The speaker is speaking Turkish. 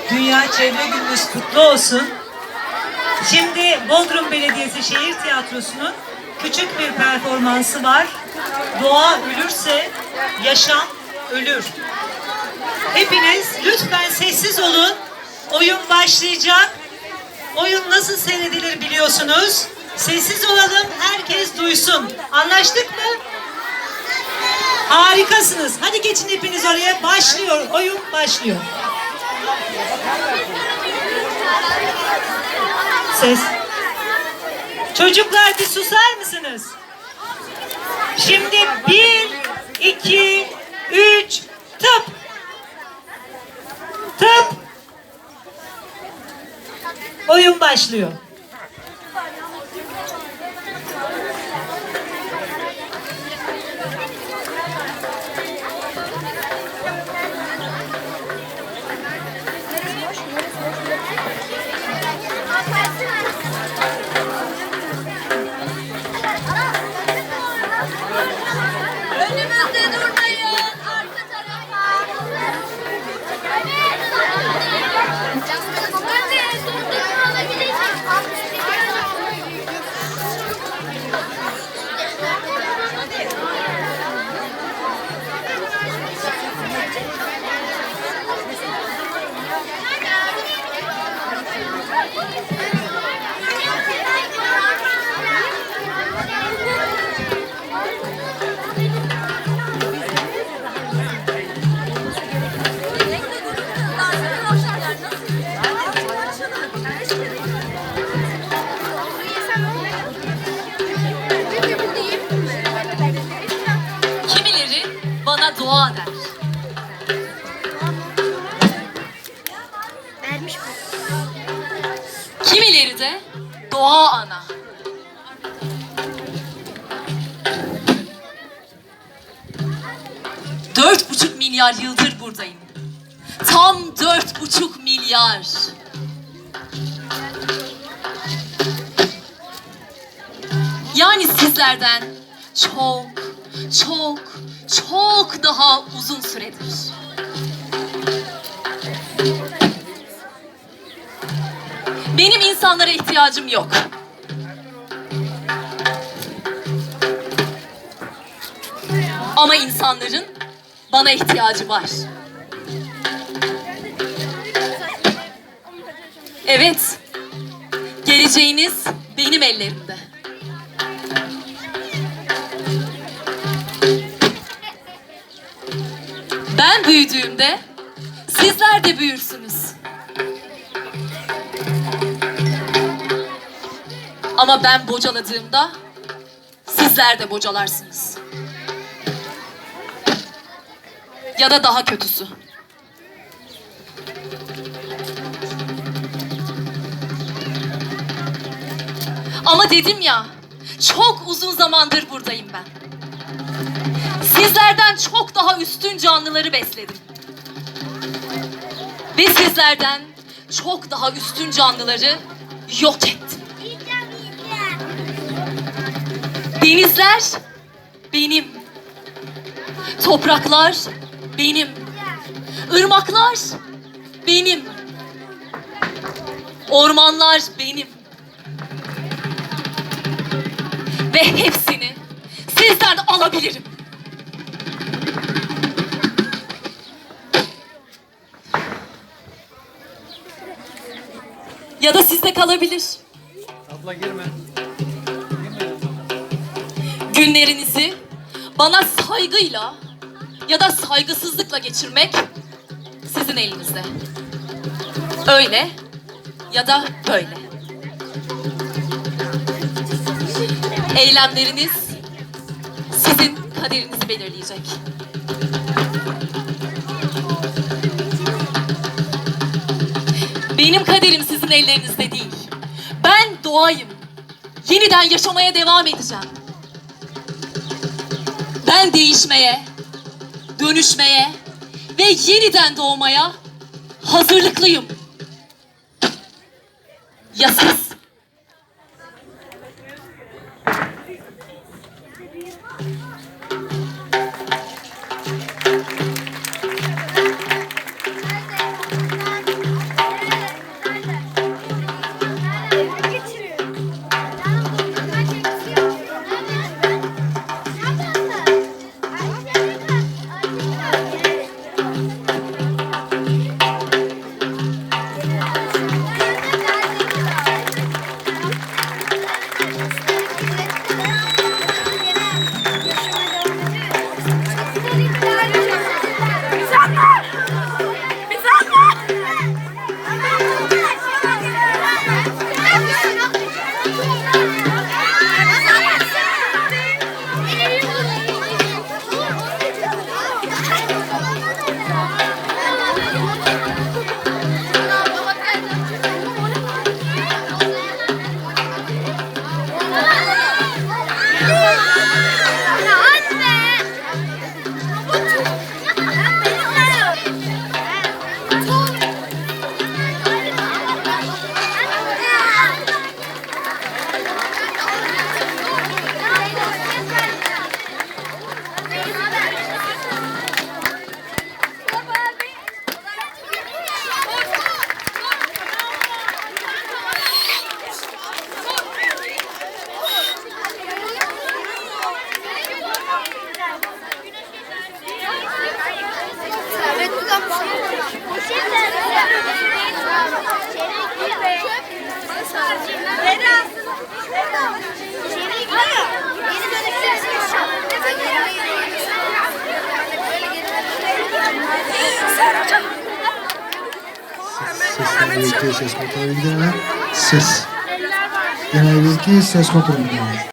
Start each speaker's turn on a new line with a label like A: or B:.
A: Dünya Çevre Gününüz kutlu olsun. Şimdi Bodrum Belediyesi Şehir Tiyatrosu'nun küçük bir performansı var. Doğa ölürse yaşam ölür. Hepiniz lütfen sessiz olun. Oyun başlayacak. Oyun nasıl seyredilir biliyorsunuz. Sessiz olalım, herkes duysun. Anlaştık mı? Harikasınız. Hadi geçin hepiniz oraya. Başlıyor. Oyun başlıyor. Ses. Çocuklar bir susar mısınız? Şimdi 1, 2, 3, tıp. Tıp. Oyun başlıyor.
B: Önümüzde durmayın. Arka tarafa. Hadi dondurma alabilir miyim?
C: Kimileri bana doğa der. Kimileri de doğa ana. Dört buçuk milyar yıldır buradayım. Tam 4,5 milyar. Yani sizlerden çok, çok, çok daha uzun süredir. Benim insanlara ihtiyacım yok. Ama insanların bana ihtiyacı var. Evet, geleceğiniz benim ellerimde. Ben büyüdüğümde sizler de büyürsünüz. Ama ben bocaladığımda sizler de bocalarsınız. Ya da daha kötüsü. Ama dedim ya, çok uzun zamandır buradayım ben. Sizlerden çok daha üstün canlıları besledim. Ve sizlerden çok daha üstün canlıları yok ettim. Denizler benim. Topraklar benim. Irmaklar benim. Ormanlar benim. Ve hepsini sizlerden alabilirim. Ya da sizde kalabilir.
D: Abla girme.
C: Günlerinizi bana saygıyla ya da saygısızlıkla geçirmek sizin elinizde. Öyle ya da böyle. Eylemleriniz sizin kaderinizi belirleyecek. Benim kaderim sizin ellerinizde değil. Ben doğayım. Yeniden yaşamaya devam edeceğim. Ben değişmeye, dönüşmeye ve yeniden doğmaya hazırlıklıyım. Ya siz?
D: Genel bilgi ses kontrolü gidelim. Ses. Genel bilgi ses kontrolü gidelim.